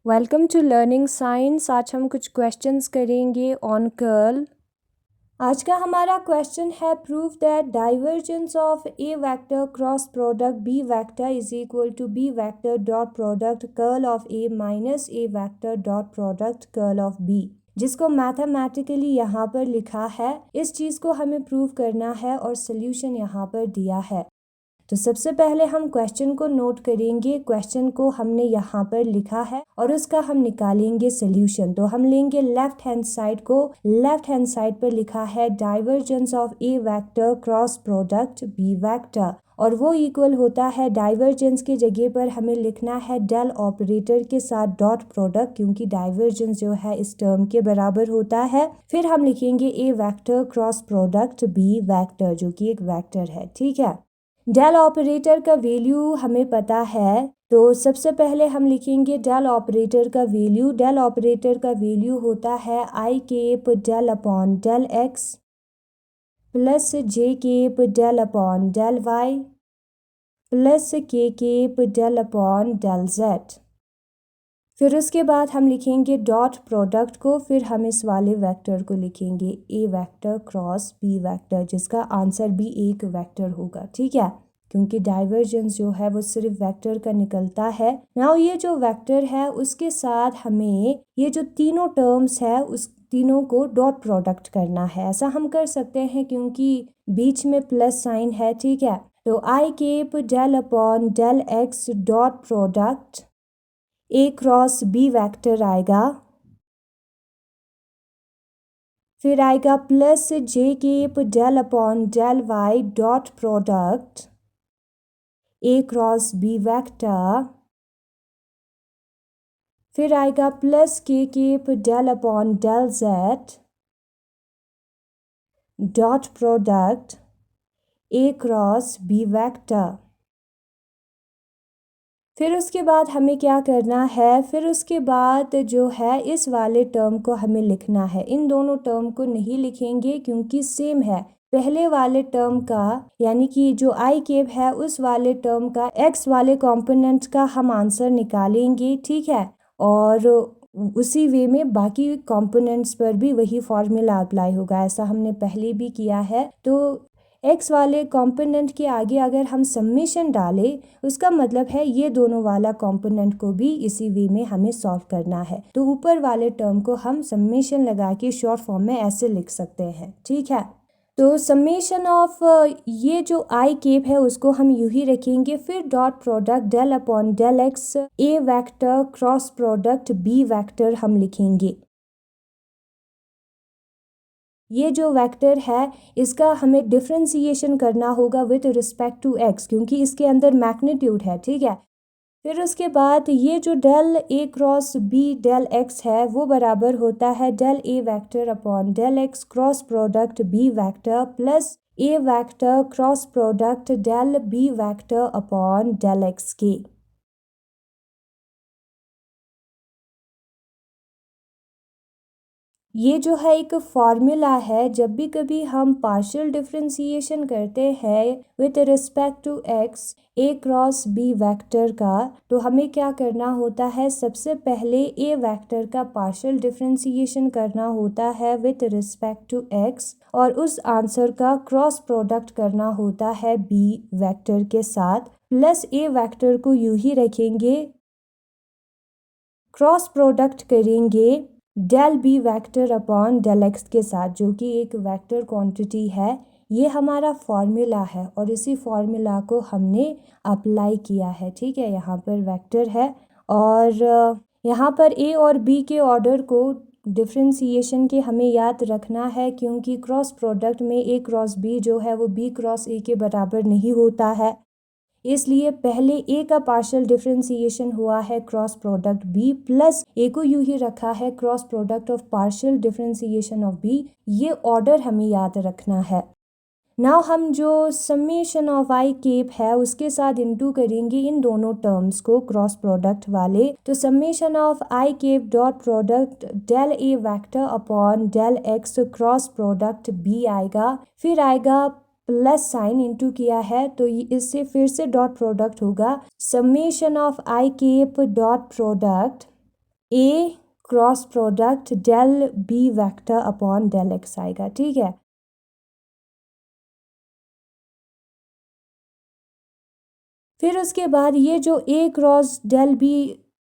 Welcome to learning science. आज हम कुछ क्वेश्चंस करेंगे ऑन कर्ल। आज का हमारा क्वेश्चन है prove that divergence of A vector cross product B vector is equal to B vector dot product curl of A minus A vector dot product curl of B, जिसको mathematically यहाँ पर लिखा है। इस चीज़ को हमें प्रूव करना है और सोल्यूशन यहाँ पर दिया है। तो सबसे पहले हम क्वेश्चन को नोट करेंगे। क्वेश्चन को हमने यहाँ पर लिखा है और उसका हम निकालेंगे सोल्यूशन। तो हम लेंगे लेफ्ट हैंड साइड को। लेफ्ट हैंड साइड पर लिखा है divergence of A vector cross product B vector, और वो इक्वल होता है डाइवर्जेंस की जगह पर हमें लिखना है डेल ऑपरेटर के साथ डॉट प्रोडक्ट, क्योंकि डाइवर्जेंस जो है इस टर्म के बराबर होता है। फिर हम लिखेंगे A vector cross product B vector, जो कि एक वेक्टर है। ठीक है, डेल ऑपरेटर का वैल्यू हमें पता है, तो सबसे पहले हम लिखेंगे डेल ऑपरेटर का वैल्यू। डेल ऑपरेटर का वैल्यू होता है I cap del upon del X plus J cap del upon del Y plus के cap del upon del Z. फिर उसके बाद हम लिखेंगे डॉट प्रोडक्ट को। फिर हम इस वाले वेक्टर को लिखेंगे A vector cross B vector, जिसका आंसर भी एक वेक्टर होगा। ठीक है, क्योंकि डाइवर्जेंस जो है वो सिर्फ वेक्टर का निकलता है। नाउ ये जो वेक्टर है उसके साथ हमें ये जो तीनों टर्म्स है उस तीनों को डॉट प्रोडक्ट करना है। ऐसा हम कर सकते हैं क्योंकि बीच में प्लस साइन है। ठीक है, तो I cap del upon del X dot product A cross B vector आएगा। फिर आएगा plus J cap del upon del Y dot product A cross B vector. फिर आएगा प्लस के cap del upon del Z dot product A cross B vector. फिर उसके बाद हमें क्या करना है, फिर उसके बाद जो है इस वाले टर्म को हमें लिखना है। इन दोनों टर्म को नहीं लिखेंगे क्योंकि सेम है। पहले वाले टर्म का यानी कि जो आई केप है उस वाले टर्म का एक्स वाले कंपोनेंट का हम आंसर निकालेंगे। ठीक है, और उसी वे में बाकी कंपोनेंट्स पर भी वही फॉर्मूला अप्लाई होगा। ऐसा हमने पहले भी किया है। तो एक्स वाले कंपोनेंट के आगे अगर हम समेशन डालें, उसका मतलब है ये दोनों वाला कंपोनेंट को भी इसी वे में हमें सॉल्व करना है। तो ऊपर वाले टर्म को हम समेशन लगा के शॉर्ट फॉर्म में ऐसे लिख सकते हैं। ठीक है, तो समेशन ऑफ ये जो आई केप है उसको हम यूं ही रखेंगे। फिर dot product del upon del X A vector cross product B vector हम लिखेंगे। ये जो वेक्टर है इसका हमें डिफ्रेंसिएशन करना होगा विद रिस्पेक्ट टू एक्स, क्योंकि इसके अंदर मैग्नीट्यूड है। ठीक है, फिर उसके बाद ये जो del A cross B del X है वो बराबर होता है del A vector upon del x cross product B vector plus A vector cross product del B vector upon del x के। ये जो है एक फॉर्मूला है। जब भी कभी हम पार्शियल डिफरेंशिएशन करते हैं with respect to x A cross B vector का, तो हमें क्या करना होता है, सबसे पहले ए वेक्टर का पार्शियल डिफरेंशिएशन करना होता है विथ रिस्पेक्ट टू एक्स, और उस आंसर का क्रॉस प्रोडक्ट करना होता है बी वेक्टर के साथ। प्लस ए वेक्टर को यूं ही रखेंगे, क्रॉस प्रोडक्ट करेंगे del B vector upon del x के साथ, जो कि एक वेक्टर क्वांटिटी है। ये हमारा फॉर्मूला है और इसी फॉर्मूला को हमने अप्लाई किया है। ठीक है, यहाँ पर वेक्टर है और यहाँ पर ए और बी के ऑर्डर को डिफ्रेंसिएशन के हमें याद रखना है, क्योंकि क्रॉस प्रोडक्ट में ए क्रॉस बी जो है वो बी क्रॉस ए के बराबर नहीं होता है। इसलिए पहले ए का पार्शियल डिफरेंशिएशन हुआ है cross product B, plus A को यूं ही रखा है cross product of partial differentiation of B. ये ऑर्डर हमें याद रखना है। नाउ हम जो समेशन ऑफ आई केप है उसके साथ इनटू करेंगे इन दोनों टर्म्स को क्रॉस प्रोडक्ट वाले। तो summation of I cap dot product del A vector upon del x cross product B आएगा। फिर आएगा प्लस साइन इनटू किया है तो इससे फिर से डॉट प्रोडक्ट होगा। Summation of I cap dot product A cross product del B vector upon del x आएगा। ठीक है, फिर उसके बाद ये जो A cross del B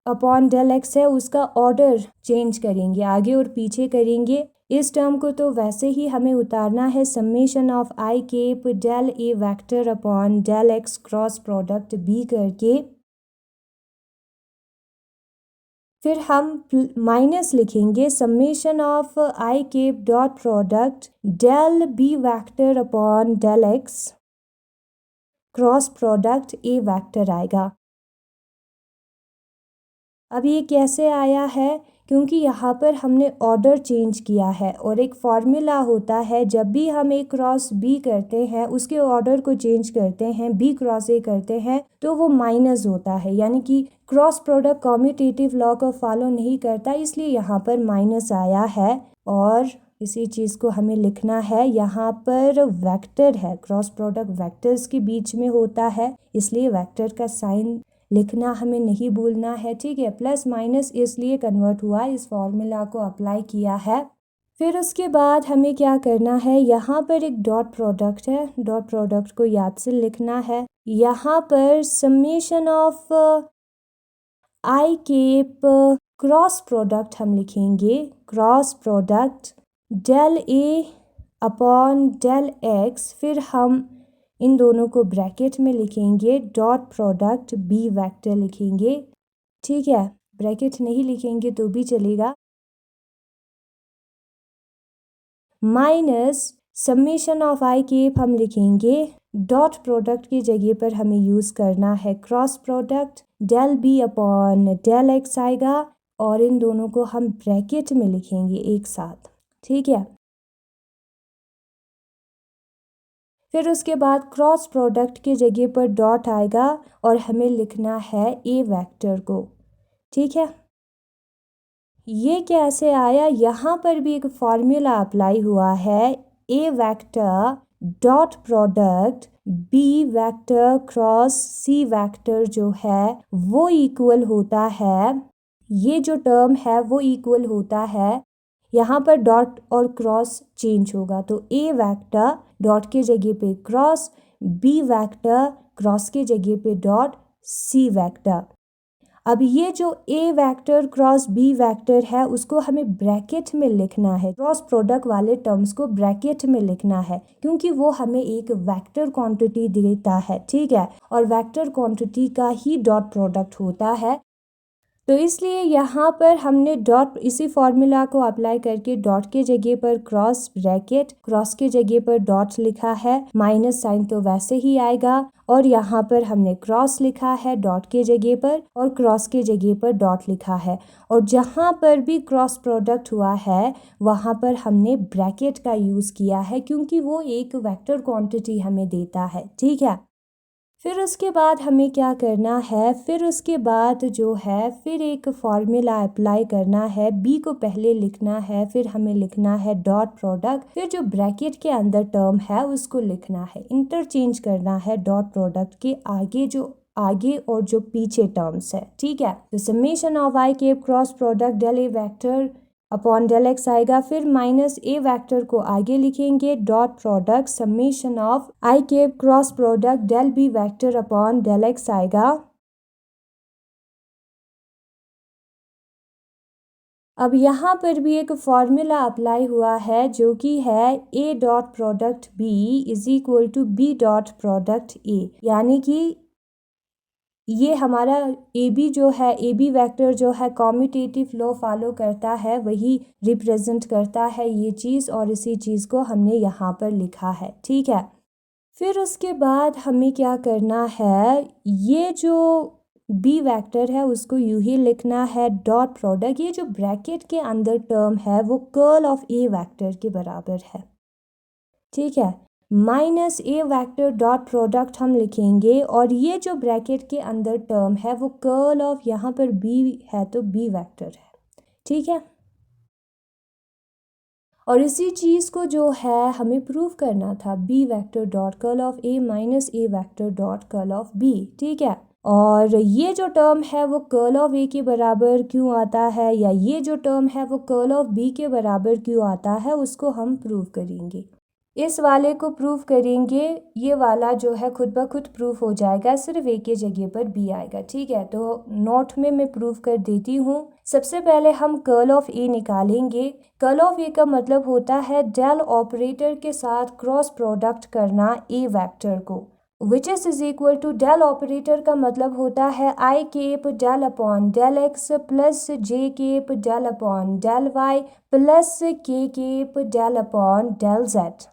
upon del X है उसका ऑर्डर चेंज करेंगे, आगे और पीछे करेंगे। इस टर्म को तो वैसे ही हमें उतारना है summation of I cap del A vector upon del x cross product B करके। फिर हम माइनस लिखेंगे summation of I cap dot product del B vector upon del x cross product A vector आएगा। अब ये कैसे आया है, क्योंकि यहाँ पर हमने ऑर्डर चेंज किया है और एक फार्मूला होता है जब भी हम ए क्रॉस बी करते हैं उसके ऑर्डर को चेंज करते हैं, बी क्रॉस ए करते हैं तो वो माइनस होता है, यानी कि क्रॉस प्रोडक्ट कॉम्यूटेटिव लॉ को फॉलो नहीं करता, इसलिए यहाँ पर माइनस आया है। और इसी चीज़ को हमें लिखना है, यहाँ पर वेक्टर है, क्रॉस प्रोडक्ट वेक्टर्स के बीच में होता है, इसलिए वेक्टर का साइन लिखना हमें नहीं भूलना है। ठीक है, प्लस माइनस इसलिए कन्वर्ट हुआ, इस फॉर्मूला को अप्लाई किया है। फिर उसके बाद हमें क्या करना है, यहाँ पर एक डॉट प्रोडक्ट है, डॉट प्रोडक्ट को याद से लिखना है। यहाँ पर summation of I cap cross product हम लिखेंगे, cross product del A upon del x, फिर हम इन दोनों को ब्रैकेट में लिखेंगे, डॉट प्रोडक्ट बी वेक्टर लिखेंगे। ठीक है, ब्रैकेट नहीं लिखेंगे तो भी चलेगा, minus summation of I cap हम लिखेंगे, डॉट प्रोडक्ट की जगह पर हमें यूज़ करना है cross product del B upon del x आएगा, और इन दोनों को हम ब्रैकेट में लिखेंगे एक साथ। ठीक है, फिर उसके बाद क्रॉस प्रोडक्ट की जगह पर डॉट आएगा और हमें लिखना है ए वेक्टर को। ठीक है, ये कैसे आया, यहाँ पर भी एक फॉर्मूला अप्लाई हुआ है, A vector dot product B vector cross C vector जो है वो इक्वल होता है, ये जो टर्म है वो इक्वल होता है, यहाँ पर डॉट और क्रॉस चेंज होगा, तो ए वेक्टर डॉट के जगह पे क्रॉस, बी वेक्टर क्रॉस के जगह पे डॉट, सी वेक्टर। अब ये जो ए वेक्टर क्रॉस बी वेक्टर है उसको हमें ब्रैकेट में लिखना है, क्रॉस प्रोडक्ट वाले टर्म्स को ब्रैकेट में लिखना है, क्योंकि वो हमें एक वेक्टर क्वांटिटी देता है। ठीक है, और वेक्टर क्वांटिटी का ही डॉट प्रोडक्ट होता है, तो इसलिए यहाँ पर हमने डॉट, इसी फॉर्मूला को अप्लाई करके डॉट के जगह पर क्रॉस, ब्रैकेट क्रॉस के जगह पर डॉट लिखा है, माइनस साइन तो वैसे ही आएगा, और यहाँ पर हमने क्रॉस लिखा है डॉट के जगह पर और क्रॉस के जगह पर डॉट लिखा है, और जहाँ पर भी क्रॉस प्रोडक्ट हुआ है वहाँ पर हमने ब्रैकेट का यूज़ किया है, क्योंकि वो एक वेक्टर क्वांटिटी हमें देता है। ठीक है, फिर उसके बाद हमें क्या करना है, फिर उसके बाद जो है फिर एक फॉर्मूला अप्लाई करना है, बी को पहले लिखना है, फिर हमें लिखना है डॉट प्रोडक्ट, फिर जो ब्रैकेट के अंदर टर्म है उसको लिखना है, इंटरचेंज करना है डॉट प्रोडक्ट के आगे जो आगे और जो पीछे टर्म्स है। ठीक है, तो summation of I cap cross product del A vector upon del x आएगा, फिर माइनस ए वेक्टर को आगे लिखेंगे, dot product summation of I cap cross product del B vector upon del x आएगा। अब यहाँ पर भी एक फॉर्मूला अप्लाई हुआ है जो कि है A dot product B is equal to B dot product A, यानी कि ये हमारा ए बी जो है, ए बी वैक्टर जो है कॉम्यूटेटिव लॉ फॉलो करता है, वही रिप्रेजेंट करता है ये चीज़, और इसी चीज़ को हमने यहाँ पर लिखा है। ठीक है, फिर उसके बाद हमें क्या करना है, ये जो बी वेक्टर है उसको यूं ही लिखना है, डॉट प्रोडक्ट, ये जो ब्रैकेट के अंदर टर्म है वो कर्ल ऑफ ए वेक्टर के बराबर है। ठीक है, minus A vector dot product हम लिखेंगे, और ये जो ब्रैकेट के अंदर टर्म है वो कर्ल ऑफ, यहाँ पर बी है तो बी वेक्टर है। ठीक है, और इसी चीज़ को जो है हमें प्रूव करना था, B vector dot curl of A minus A vector dot curl of B. ठीक है, और ये जो टर्म है वो कर्ल ऑफ ए के बराबर क्यों आता है, या ये जो टर्म है वो कर्ल ऑफ बी के बराबर क्यों आता है, उसको हम प्रूव करेंगे। इस वाले को प्रूव करेंगे, ये वाला जो है खुद ब खुद प्रूव हो जाएगा, सिर्फ ए के जगह पर बी आएगा। ठीक है, तो नोट में मैं प्रूव कर देती हूँ। सबसे पहले हम कर्ल ऑफ ए निकालेंगे। कर्ल ऑफ ए का मतलब होता है डेल ऑपरेटर के साथ क्रॉस प्रोडक्ट करना ए वेक्टर को, which is equal to del operator का मतलब होता है I cap del upon del X plus J cap del upon del Y plus के cap del upon del Z.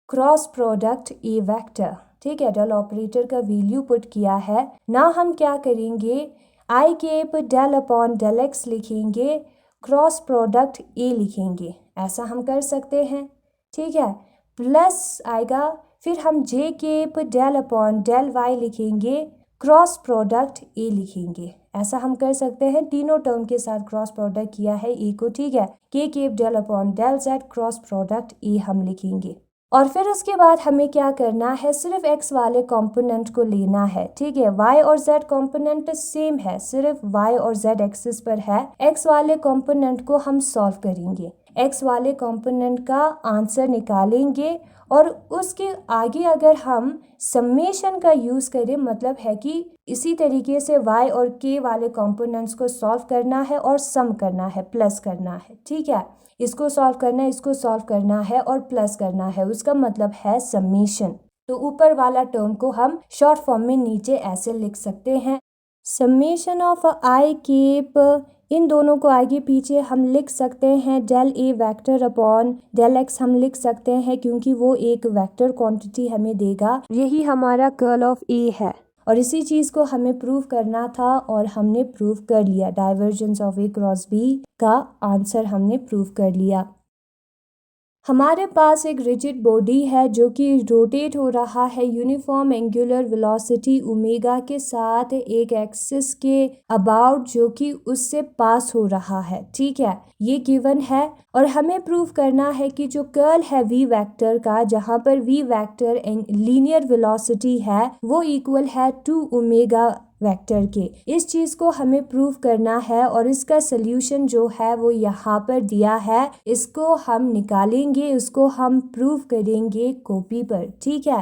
Cross product A vector. ठीक है, del operator का value put किया है ना, हम क्या करेंगे I cap del upon del X लिखेंगे, क्रॉस प्रोडक्ट ए लिखेंगे, ऐसा हम कर सकते हैं। ठीक है, प्लस आएगा, फिर हम j cap del upon del y लिखेंगे, क्रॉस प्रोडक्ट ए लिखेंगे, ऐसा हम कर सकते हैं। तीनों टर्म के साथ क्रॉस प्रोडक्ट किया है ए को। ठीक है, k cap del upon del Z cross product A हम लिखेंगे। और फिर उसके बाद हमें क्या करना है, सिर्फ x वाले कंपोनेंट को लेना है। ठीक है, y और z कंपोनेंट सेम है, सिर्फ y और z एक्सिस पर है। x वाले कंपोनेंट को हम सॉल्व करेंगे, x वाले कंपोनेंट का आंसर निकालेंगे, और उसके आगे अगर हम समेशन का यूज़ करें, मतलब है कि इसी तरीके से y और k वाले कंपोनेंट्स को सॉल्व करना है और सम करना है, प्लस करना है। ठीक है, इसको सॉल्व करना है, इसको सॉल्व करना है और प्लस करना है, उसका मतलब है समेशन। तो ऊपर वाला टर्म को हम शॉर्ट फॉर्म में नीचे ऐसे लिख सकते हैं, समेशन ऑफ आई केप, इन दोनों को आगे पीछे हम लिख सकते हैं del A vector upon del x हम लिख सकते हैं, क्योंकि वो एक वेक्टर क्वांटिटी हमें देगा। यही हमारा कर्ल ऑफ ए है, और इसी चीज़ को हमें प्रूव करना था और हमने प्रूव कर लिया। Divergence of A cross B का आंसर हमने प्रूव कर लिया। हमारे पास एक रिजिड बॉडी है जो कि रोटेट हो रहा है यूनिफॉर्म एंगुलर वेलोसिटी ओमेगा के साथ एक एक्सिस के अबाउट, जो कि उससे पास हो रहा है। ठीक है, ये गिवन है, और हमें प्रूव करना है कि जो कर्ल है वी वेक्टर का, जहाँ पर वी वेक्टर लीनियर वेलोसिटी है, वो इक्वल है टू ओमेगा वेक्टर के। इस चीज़ को हमें प्रूव करना है, और इसका सल्यूशन जो है वो यहाँ पर दिया है, इसको हम निकालेंगे, उसको हम प्रूव करेंगे कॉपी पर। ठीक है,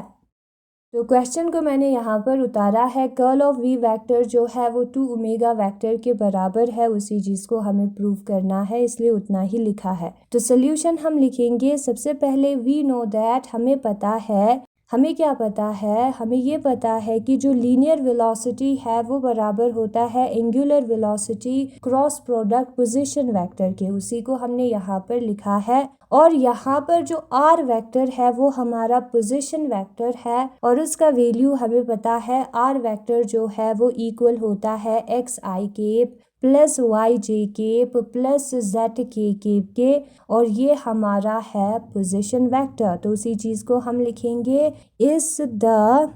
तो क्वेश्चन को मैंने यहाँ पर उतारा है, कर्ल ऑफ वी वेक्टर जो है वो टू ओमेगा वेक्टर के बराबर है, उसी चीज़ को हमें प्रूव करना है, इसलिए उतना ही लिखा है। तो सल्यूशन हम लिखेंगे। सबसे पहले वी नो दैट, हमें पता है, हमें क्या पता है, हमें ये पता है कि जो लीनियर वेलोसिटी है वो बराबर होता है angular velocity cross product position vector के, उसी को हमने यहाँ पर लिखा है। और यहाँ पर जो आर वेक्टर है वो हमारा पोजीशन वेक्टर है, और उसका वैल्यू हमें पता है, आर वेक्टर जो है वो इक्वल होता है एक्स आई केप प्लस वाई जे केप प्लस जेड के केप के, और ये हमारा है पोजीशन वेक्टर। तो उसी चीज़ को हम लिखेंगे, is the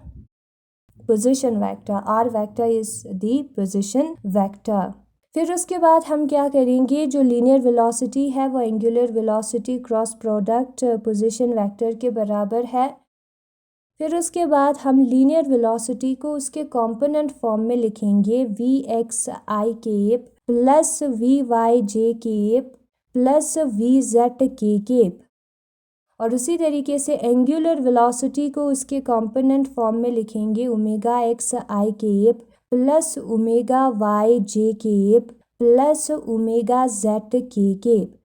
position vector, r vector is the position vector. फिर उसके बाद हम क्या करेंगे, जो लीनियर वेलोसिटी है वो angular velocity cross product position vector के बराबर है। फिर उसके बाद हम लीनियर वेलोसिटी को उसके कंपोनेंट फॉर्म में लिखेंगे, वी एक्स आई केप प्लस वी वाई जे केप प्लस वी जेड के केप, और उसी तरीके से एंगुलर वेलोसिटी को उसके कंपोनेंट फॉर्म में लिखेंगे, ओमेगा एक्स आई केप प्लस ओमेगा वाई जे केप प्लस ओमेगा जेड के केप।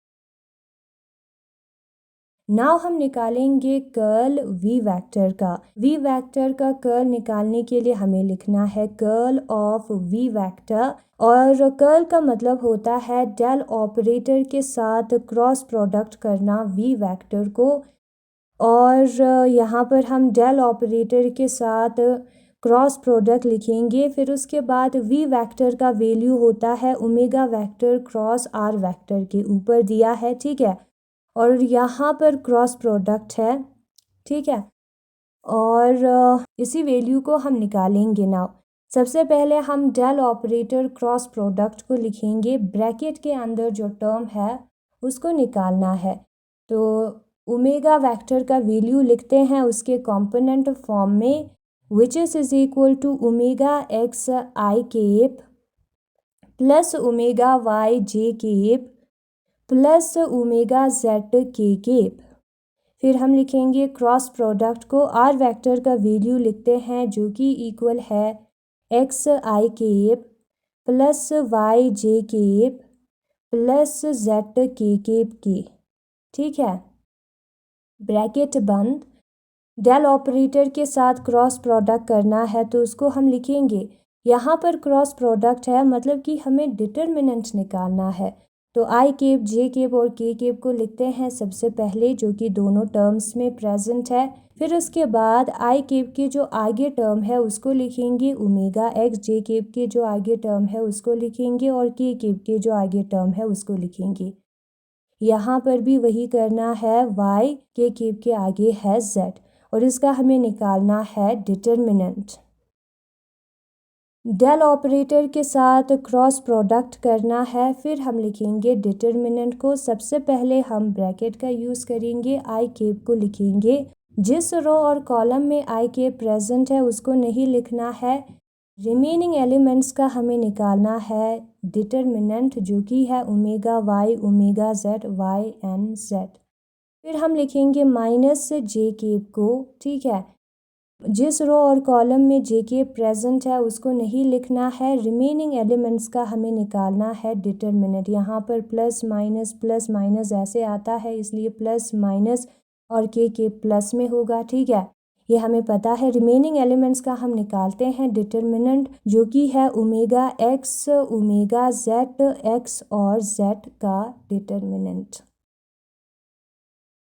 नाउ हम निकालेंगे कर्ल वी वेक्टर का। वी वेक्टर का कर्ल निकालने के लिए हमें लिखना है कर्ल ऑफ वी वेक्टर, और कर्ल का मतलब होता है डेल ऑपरेटर के साथ क्रॉस प्रोडक्ट करना वी वेक्टर को, और यहाँ पर हम डेल ऑपरेटर के साथ क्रॉस प्रोडक्ट लिखेंगे। फिर उसके बाद वी वेक्टर का वैल्यू होता है omega vector cross r vector के, ऊपर दिया है। ठीक है, और यहाँ पर क्रॉस प्रोडक्ट है। ठीक है, और इसी वैल्यू को हम निकालेंगे। नाउ सबसे पहले हम डेल ऑपरेटर क्रॉस प्रोडक्ट को लिखेंगे, ब्रैकेट के अंदर जो टर्म है उसको निकालना है। तो ओमेगा वेक्टर का वैल्यू लिखते हैं उसके कॉम्पोनेंट फॉर्म में, which is equal to omega X I cap plus omega Y J cap plus omega Z के केप। फिर हम लिखेंगे क्रॉस प्रोडक्ट को, आर वेक्टर का वैल्यू लिखते हैं जो कि इक्वल है एक्स आई केप प्लस वाई जे केप प्लस जेड के केप की। ठीक है, ब्रैकेट बंद। डेल ऑपरेटर के साथ क्रॉस प्रोडक्ट करना है तो उसको हम लिखेंगे, यहाँ पर क्रॉस प्रोडक्ट है मतलब कि हमें डिटर्मिनेंट निकालना है, तो आई केप जे केप और के केप को लिखते हैं सबसे पहले, जो कि दोनों टर्म्स में प्रेजेंट है। फिर उसके बाद आई केप के जो आगे टर्म है उसको लिखेंगे ओमेगा एक्स, जे केप के जो आगे टर्म है उसको लिखेंगे और के केप के जो आगे टर्म है उसको लिखेंगे। यहाँ पर भी वही करना है, y के केप के आगे है z और इसका हमें निकालना है डिटर्मिनेंट। डेल ऑपरेटर के साथ क्रॉस प्रोडक्ट करना है, फिर हम लिखेंगे डिटर्मिनेंट को। सबसे पहले हम ब्रैकेट का यूज़ करेंगे, आई केप को लिखेंगे, जिस रो और कॉलम में आई केप प्रेजेंट है उसको नहीं लिखना है, रिमेनिंग एलिमेंट्स का हमें निकालना है डिटर्मिनेंट, जो कि है omega y omega z y and z. फिर हम लिखेंगे माइनस जे केप को। ठीक है, जिस रो और कॉलम में जे केप प्रेजेंट है उसको नहीं लिखना है, रिमेनिंग एलिमेंट्स का हमें निकालना है डिटर्मिनेंट। यहाँ पर प्लस माइनस ऐसे आता है, इसलिए प्लस माइनस और के प्लस में होगा। ठीक है, ये हमें पता है। रिमेनिंग एलिमेंट्स का हम निकालते हैं डिटर्मिनेंट, जो कि है omega x omega z x और जेड का डिटर्मिनेंट।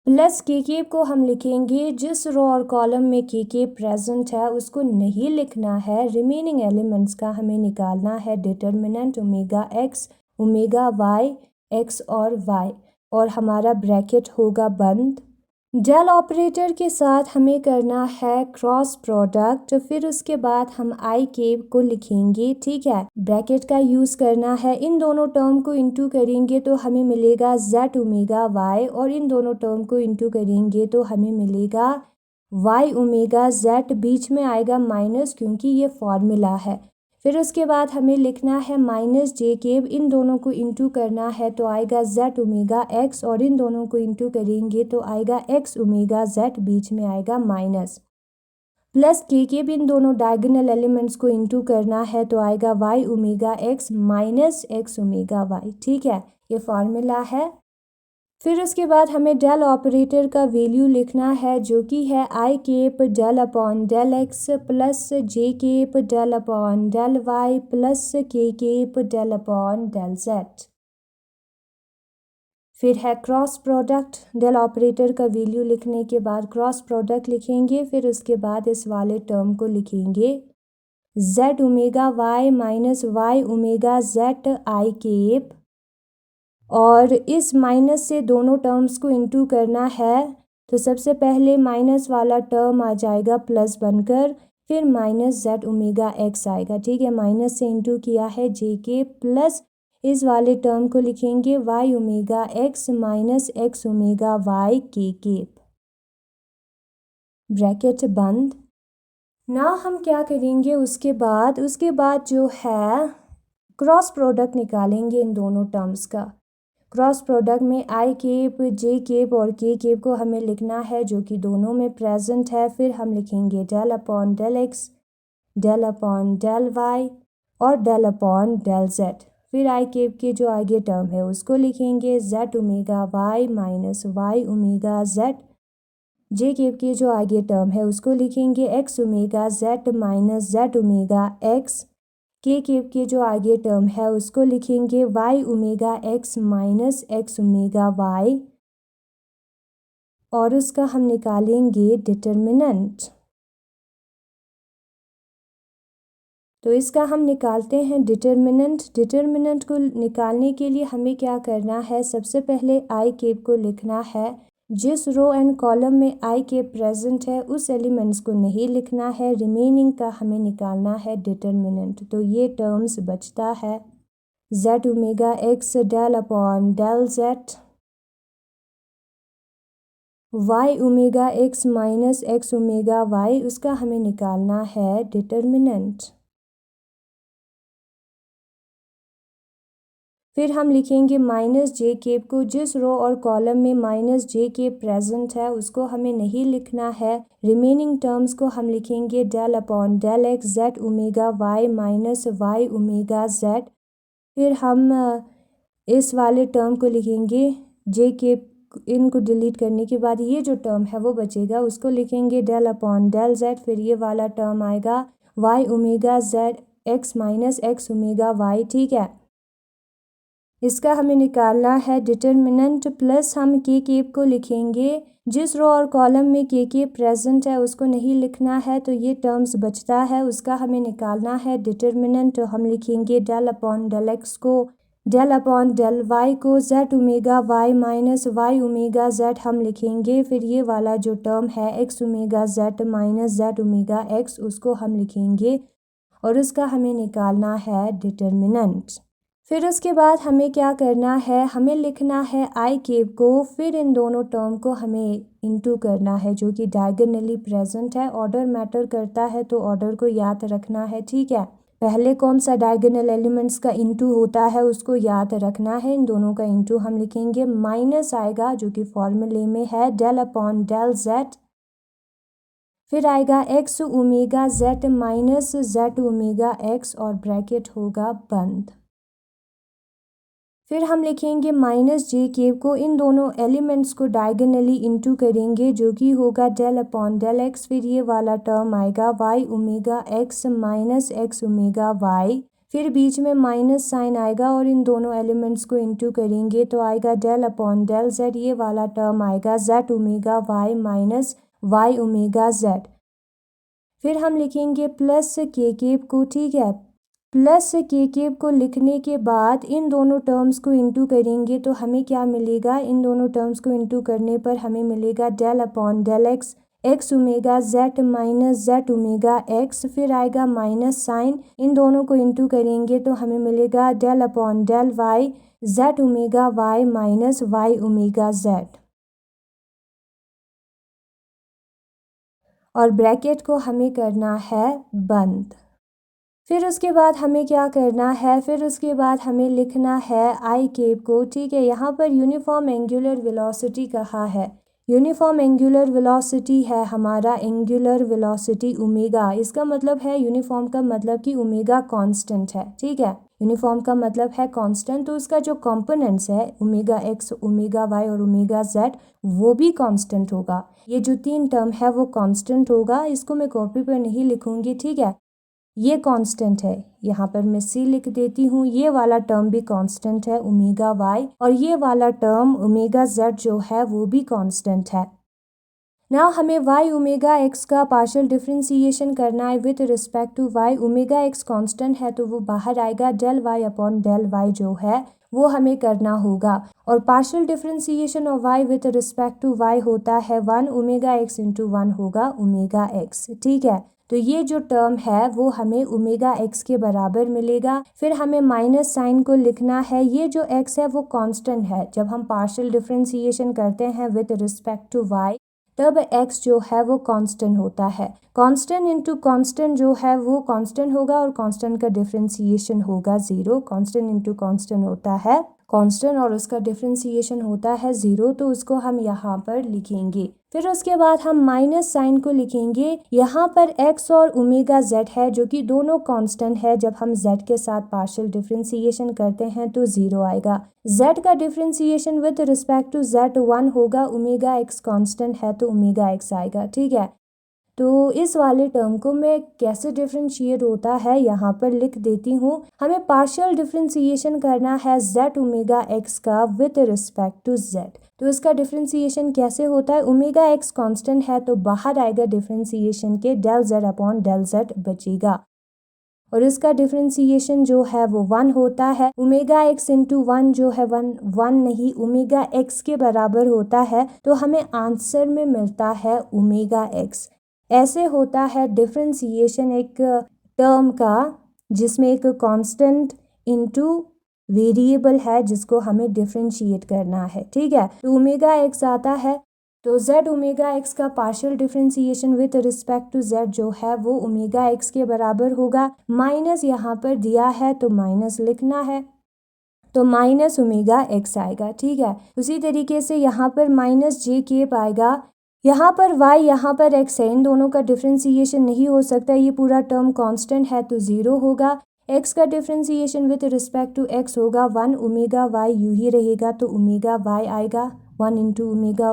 प्लस के केप को हम लिखेंगे, जिस रो और कॉलम में के केप प्रेजेंट है उसको नहीं लिखना है, रिमेनिंग एलिमेंट्स का हमें निकालना है determinant omega x omega y x और वाई, और हमारा ब्रैकेट होगा बंद। डेल ऑपरेटर के साथ हमें करना है क्रॉस प्रोडक्ट, फिर उसके बाद हम आई केप को लिखेंगे। ठीक है, ब्रैकेट का यूज़ करना है, इन दोनों टर्म को इंटू करेंगे तो हमें मिलेगा जेड ओमेगा वाई, और इन दोनों टर्म को इंटू करेंगे तो हमें मिलेगा वाई ओमेगा जेड, बीच में आएगा माइनस क्योंकि ये फॉर्मूला है। फिर उसके बाद हमें लिखना है माइनस जे केप, इन दोनों को इंटू करना है तो आएगा जेड ओमेगा एक्स, और इन दोनों को इंटू करेंगे तो आएगा एक्स ओमेगा जेड, बीच में आएगा माइनस, प्लस के केप, इन दोनों डायगोनल एलिमेंट्स को इंटू करना है तो आएगा y omega x minus x omega y. ठीक है, ये फॉर्मूला है। फिर उसके बाद हमें डेल ऑपरेटर का वैल्यू लिखना है, जो कि है I cap del upon del X plus J cap del upon del Y plus के cap del upon del Z. फिर है क्रॉस प्रोडक्ट, डेल ऑपरेटर का वैल्यू लिखने के बाद क्रॉस प्रोडक्ट लिखेंगे, फिर उसके बाद इस वाले टर्म को लिखेंगे z omega y minus y omega z i cap, और इस माइनस से दोनों टर्म्स को इंटू करना है, तो सबसे पहले माइनस वाला टर्म आ जाएगा प्लस बनकर, फिर माइनस जेड ओमेगा एक्स आएगा। ठीक है, माइनस से इंटू किया है जे के, प्लस इस वाले टर्म को लिखेंगे y omega x minus x omega y k cap, bracket बंद। ना हम क्या करेंगे, उसके बाद जो है क्रॉस प्रोडक्ट निकालेंगे इन दोनों टर्म्स का। क्रॉस प्रोडक्ट में आई केप जे केप और के केप को हमें लिखना है, जो कि दोनों में प्रेजेंट है। फिर हम लिखेंगे del upon del x del upon del y और डेल अपॉन डेल जेड। फिर आई केप के जो आगे टर्म है उसको लिखेंगे z omega y minus y omega z. J cap के जो आगे टर्म है उसको लिखेंगे x omega z minus z omega x. K cap के जो आगे टर्म है उसको लिखेंगे y omega x minus x omega y, और उसका हम निकालेंगे डिटर्मिनेंट। तो इसका हम निकालते हैं डिटर्मिनेंट। डिटर्मिनेंट को निकालने के लिए हमें क्या करना है, सबसे पहले आई केप को लिखना है, जिस रो एंड कॉलम में आई केप प्रेजेंट है उस एलिमेंट्स को नहीं लिखना है, रिमेनिंग का हमें निकालना है डिटर्मिनेंट। तो ये टर्म्स बचता है z omega x del upon del z y omega x minus x omega y, उसका हमें निकालना है डिटर्मिनेंट। फिर हम लिखेंगे माइनस जे केप को, जिस रो और कॉलम में माइनस जे केप प्रेजेंट है उसको हमें नहीं लिखना है। रिमेनिंग टर्म्स को हम लिखेंगे del upon del x z omega y minus y omega z. फिर हम इस वाले टर्म को लिखेंगे जे केप, इनको डिलीट करने के बाद ये जो टर्म है वो बचेगा, उसको लिखेंगे डेल अपॉन डेल जेड। फिर ये वाला टर्म आएगा y omega z x minus x omega y, ठीक है। इसका हमें निकालना है डिटर्मिनेंट। प्लस हम के केप को लिखेंगे, जिस रो और कॉलम में के केप प्रेजेंट है उसको नहीं लिखना है, तो ये टर्म्स बचता है, उसका हमें निकालना है डिटर्मिनेंट। तो हम लिखेंगे डेल अपॉन डेल एक्स को, डेल अपॉन डेल वाई को z omega y minus y omega z हम लिखेंगे। फिर ये वाला जो टर्म है x omega z minus z omega x, उसको हम लिखेंगे और उसका हमें निकालना है डिटर्मिनेंट। फिर उसके बाद हमें क्या करना है, हमें लिखना है आई केप को, फिर इन दोनों टर्म को हमें इनटू करना है जो कि डायगोनली प्रेजेंट है। ऑर्डर मैटर करता है तो ऑर्डर को याद रखना है, ठीक है। पहले कौन सा डायगोनल एलिमेंट्स का इनटू होता है उसको याद रखना है। इन दोनों का इनटू हम लिखेंगे, माइनस आएगा जो कि फॉर्मूले में है डेल अपॉन डेल जेड। फिर आएगा x omega z minus z omega x और ब्रैकेट होगा बंद। फिर हम लिखेंगे माइनस जे केप को, इन दोनों एलिमेंट्स को डायगोनली इनटू करेंगे जो कि होगा डेल अपॉन डेल एक्स। फिर ये वाला टर्म आएगा y omega x minus x omega y. फिर बीच में माइनस साइन आएगा और इन दोनों एलिमेंट्स को इनटू करेंगे तो आएगा डेल अपॉन डेल जेड। ये वाला टर्म आएगा z omega y minus y omega z. फिर हम लिखेंगे प्लस के केप को, ठीक है। प्लस के केप को लिखने के बाद इन दोनों टर्म्स को इनटू करेंगे तो हमें क्या मिलेगा, इन दोनों टर्म्स को इनटू करने पर हमें मिलेगा del upon del x x omega z minus z omega x. फिर आएगा माइनस साइन, इन दोनों को इनटू करेंगे तो हमें मिलेगा del upon del y z omega y minus y omega z और ब्रैकेट को हमें करना है बंद। फिर उसके बाद हमें क्या करना है, फिर उसके बाद हमें लिखना है आई केप को, ठीक है। यहाँ पर यूनिफॉर्म एंगुलर वेलोसिटी कहा है। यूनिफॉर्म एंगुलर वेलोसिटी है हमारा एंगुलर वेलोसिटी ओमेगा। इसका मतलब है यूनिफॉर्म का मतलब कि ओमेगा कांस्टेंट है, ठीक है। यूनिफॉर्म का मतलब है कांस्टेंट, तो उसका जो कंपोनेंट्स है ओमेगा एक्स ओमेगा वाई और ओमेगा जेड वो भी कांस्टेंट होगा। ये जो तीन टर्म है वो कांस्टेंट होगा। इसको मैं कॉपी पर नहीं लिखूंगी, ठीक है। ये कांस्टेंट है, यहाँ पर मैं सी लिख देती हूँ। ये वाला टर्म भी कांस्टेंट है ओमेगा वाई और ये वाला टर्म ओमेगा जेड जो है वो भी कांस्टेंट है। नाउ हमें वाई ओमेगा एक्स का पार्शियल डिफ्रेंसिएशन करना है with respect to y. Omega x constant है तो वो बाहर आएगा, del y upon del y जो है वो हमें करना होगा। और partial differentiation of y with respect to y होता है 1 ओमेगा एक्स इंटू 1 होगा ओमेगा एक्स, ठीक है। तो ये जो टर्म है वो हमें ओमेगा एक्स के बराबर मिलेगा। फिर हमें माइनस साइन को लिखना है, ये जो एक्स है वो कांस्टेंट है। जब हम पार्शियल डिफ्रेंसिएशन करते हैं विद रिस्पेक्ट टू वाई तब एक्स जो है वो कांस्टेंट होता है। कांस्टेंट इंटू कांस्टेंट जो है वो कांस्टेंट होगा और कांस्टेंट का डिफ्रेंसिएशन होगा 0। कांस्टेंट इंटू कांस्टेंट होता है कांस्टेंट और उसका डिफ्रेंसिएशन होता है 0, तो उसको हम यहाँ पर लिखेंगे। फिर उसके बाद हम माइनस साइन को लिखेंगे। यहाँ पर x और ओमेगा z है जो कि दोनों कांस्टेंट है। जब हम z के साथ पार्शियल डिफ्रेंसिएशन करते हैं तो 0 आएगा। z का differentiation with respect to z 1 होगा। ओमेगा x कांस्टेंट है तो ओमेगा x आएगा, ठीक है। तो इस वाले टर्म को मैं कैसे डिफ्रेंशिएट होता है यहाँ पर लिख देती हूँ। हमें पार्शियल डिफ्रेंसिएशन करना है z ओमेगा x का विद रिस्पेक्ट टू z। तो इसका डिफ्रेंसिएशन कैसे होता है, ओमेगा एक्स कांस्टेंट है तो बाहर आएगा डिफ्रेंसिएशन के del z upon del z बचेगा और इसका डिफ्रेंसिएशन जो है वो 1 होता है। ओमेगा एक्स इंटू 1 जो है 1 नहीं ओमेगा एक्स के बराबर होता है, तो हमें आंसर में मिलता है ओमेगा एक्स। ऐसे होता है डिफ्रेंसिएशन एक टर्म का जिसमें एक कांस्टेंट इनटू वेरिएबल है जिसको हमें डिफ्रेंशिएट करना है, ठीक है। तो ओमेगा एक्स आता है तो z ओमेगा x का partial differentiation with respect to z जो है वो ओमेगा x के बराबर होगा। माइनस यहाँ पर दिया है तो माइनस लिखना है, तो माइनस ओमेगा x आएगा। ठीक है, उसी तरीके से यहाँ पर माइनस जे केप आएगा। यहाँ पर y यहाँ पर x है, इन दोनों का डिफरेंशिएशन नहीं हो सकता, ये पूरा टर्म कांस्टेंट है तो ज़ीरो होगा। x का differentiation with respect to x होगा 1 ओमेगा y, यूँ ही रहेगा तो ओमेगा y आएगा। 1 इंटू ओमेगा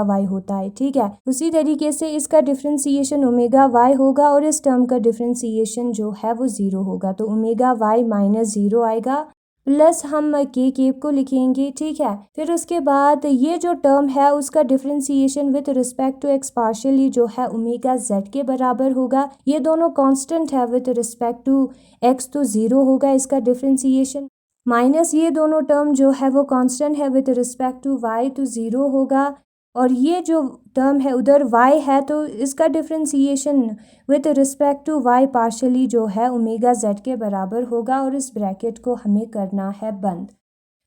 y होता है। ठीक है, उसी तरीके से इसका डिफरेंशिएशन ओमेगा y होगा और इस टर्म का डिफरेंशिएशन जो है वो ज़ीरो होगा, तो ओमेगा y माइनस ज़ीरो आएगा, प्लस हम के केप को लिखेंगे। ठीक है, फिर उसके बाद ये जो टर्म है उसका differentiation with respect to x partially जो है ओमेगा जेड के बराबर होगा। ये दोनों कांस्टेंट है विथ रिस्पेक्ट टू एक्स, तो ज़ीरो होगा इसका डिफरेंशिएशन। माइनस ये दोनों टर्म जो है वो कांस्टेंट है विथ रिस्पेक्ट टू वाई, तो ज़ीरो होगा। और ये जो टर्म है उधर y है तो इसका differentiation with respect to y partially जो है ओमेगा z के बराबर होगा, और इस ब्रैकेट को हमें करना है बंद।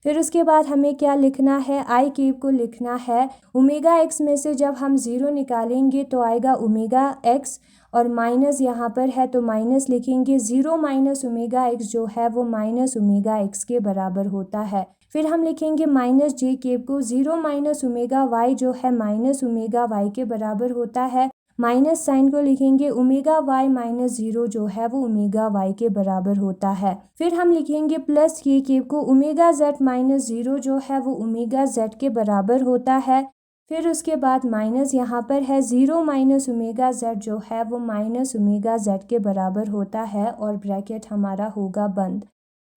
फिर उसके बाद हमें क्या लिखना है, आई केप को लिखना है। ओमेगा x में से जब हम ज़ीरो निकालेंगे तो आएगा ओमेगा x, और माइनस यहाँ पर है तो माइनस लिखेंगे। ज़ीरो माइनस ओमेगा x जो है वो माइनस ओमेगा x के बराबर होता है। फिर हम लिखेंगे माइनस जे केप को, ज़ीरो माइनस ओमेगा वाई जो है माइनस ओमेगा वाई के बराबर होता है। माइनस साइन को लिखेंगे, ओमेगा वाई माइनस ज़ीरो जो है वो ओमेगा वाई के बराबर होता है। फिर हम लिखेंगे प्लस के केप को, ओमेगा जेड माइनस ज़ीरो जो है वो ओमेगा जेड के बराबर होता है। फिर उसके बाद माइनस यहाँ पर है, ज़ीरो माइनस ओमेगा जेड जो है वो माइनस ओमेगा जेड के बराबर होता है, और ब्रैकेट हमारा होगा बंद।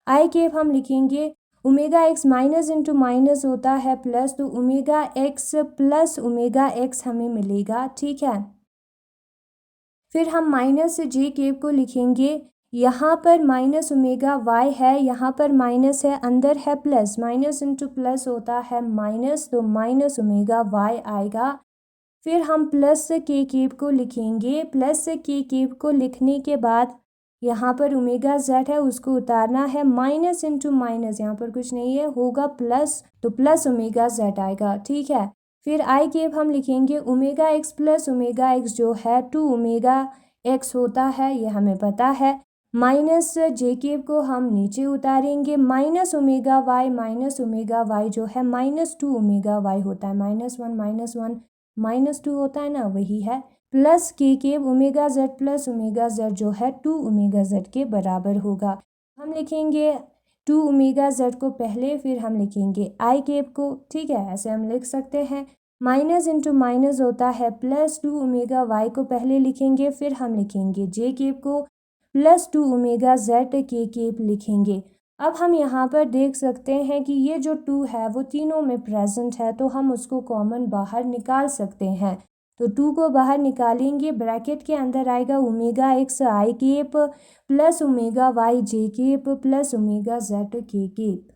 आई केप हम लिखेंगे, omega x minus into minus होता है प्लस, तो omega x plus omega x हमें मिलेगा। ठीक है, फिर हम माइनस जे केप को लिखेंगे, यहाँ पर माइनस ओमेगा वाई है, यहाँ पर माइनस है, अंदर है प्लस, माइनस इंटू प्लस होता है माइनस, तो माइनस ओमेगा वाई आएगा। फिर हम प्लस के केप को लिखेंगे, प्लस के केप को लिखने के बाद यहाँ पर ओमेगा जेड है उसको उतारना है, माइनस इंटू माइनस यहाँ पर कुछ नहीं है, होगा प्लस, तो प्लस ओमेगा जेड आएगा। ठीक है, फिर आई केप हम लिखेंगे, omega x plus omega x जो है टू ओमेगा एक्स होता है, ये हमें पता है। माइनस जे केप को हम नीचे उतारेंगे, माइनस ओमेगा वाई जो है माइनस टू ओमेगा वाई होता है, माइनस वन माइनस टू होता है ना, वही है। प्लस के cap omega z plus omega z जो है टू ओमेगा जेड के बराबर होगा। हम लिखेंगे टू ओमेगा जेड को पहले, फिर हम लिखेंगे आई केप को। ठीक है, ऐसे हम लिख सकते हैं। माइनस इंटू माइनस होता है प्लस, टू ओमेगा वाई को पहले लिखेंगे, फिर हम लिखेंगे जे केप को, प्लस टू ओमेगा जेड के केप लिखेंगे। अब हम यहाँ पर देख सकते हैं कि ये जो टू है वो तीनों में प्रेजेंट है, तो हम उसको कॉमन बाहर निकाल सकते हैं। तो टू को बाहर निकालेंगे, ब्रैकेट के अंदर आएगा ओमेगा एक्स आई केप प्लस ओमेगा वाई जे केप प्लस ओमेगा जेड के केप।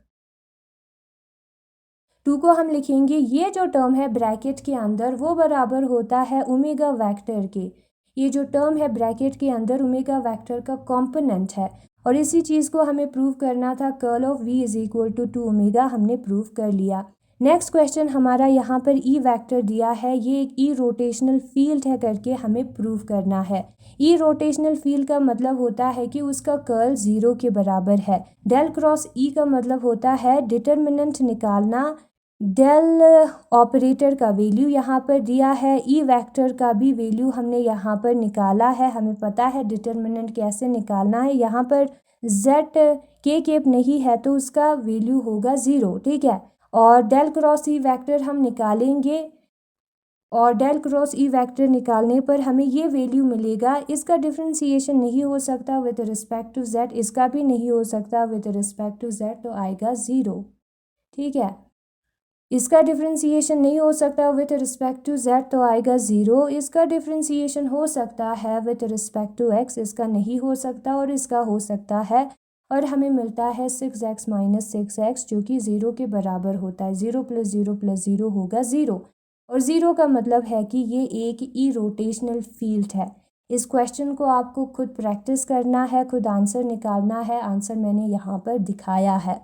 टू को हम लिखेंगे, ये जो टर्म है ब्रैकेट के अंदर वो बराबर होता है ओमेगा वेक्टर के। ये जो टर्म है ब्रैकेट के अंदर ओमेगा वेक्टर का कॉम्पोनेंट है, और इसी चीज़ को हमें प्रूव करना था। Curl of v is equal to two omega हमने प्रूव कर लिया। नेक्स्ट क्वेश्चन हमारा यहाँ पर ई वेक्टर दिया है, ये एक ई रोटेशनल फील्ड है करके हमें प्रूव करना है। ई रोटेशनल फील्ड का मतलब होता है कि उसका कर्ल ज़ीरो के बराबर है। डेल क्रॉस ई का मतलब होता है डिटर्मिनेंट निकालना। डेल ऑपरेटर का वैल्यू यहाँ पर दिया है, ई वेक्टर का भी वैल्यू हमने यहाँ पर निकाला है। हमें पता है डिटर्मिनेंट कैसे निकालना है। यहाँ पर जेड के केप नहीं है तो उसका वैल्यू होगा ज़ीरो। ठीक है, और डेल क्रॉस ई वेक्टर हम निकालेंगे, और डेल क्रॉस ई वेक्टर निकालने पर हमें ये वैल्यू मिलेगा। इसका डिफरेंशिएशन नहीं हो सकता विद रिस्पेक्ट टू जेड, इसका भी नहीं हो सकता विद रिस्पेक्ट टू जेड, तो आएगा ज़ीरो। ठीक है, इसका डिफरेंशिएशन नहीं हो सकता विथ रिस्पेक्ट टू जेड, तो आएगा ज़ीरो। इसका डिफरेंशिएशन हो सकता है विथ रिस्पेक्ट टू एक्स, इसका नहीं हो सकता, और इसका हो सकता है, और हमें मिलता है 6x माइनस 6x जो कि ज़ीरो के बराबर होता है। ज़ीरो प्लस ज़ीरो होगा ज़ीरो, और ज़ीरो का मतलब है कि ये एक ई रोटेशनल फील्ड है। इस क्वेश्चन को आपको खुद प्रैक्टिस करना है, खुद आंसर निकालना है। आंसर मैंने यहाँ पर दिखाया है।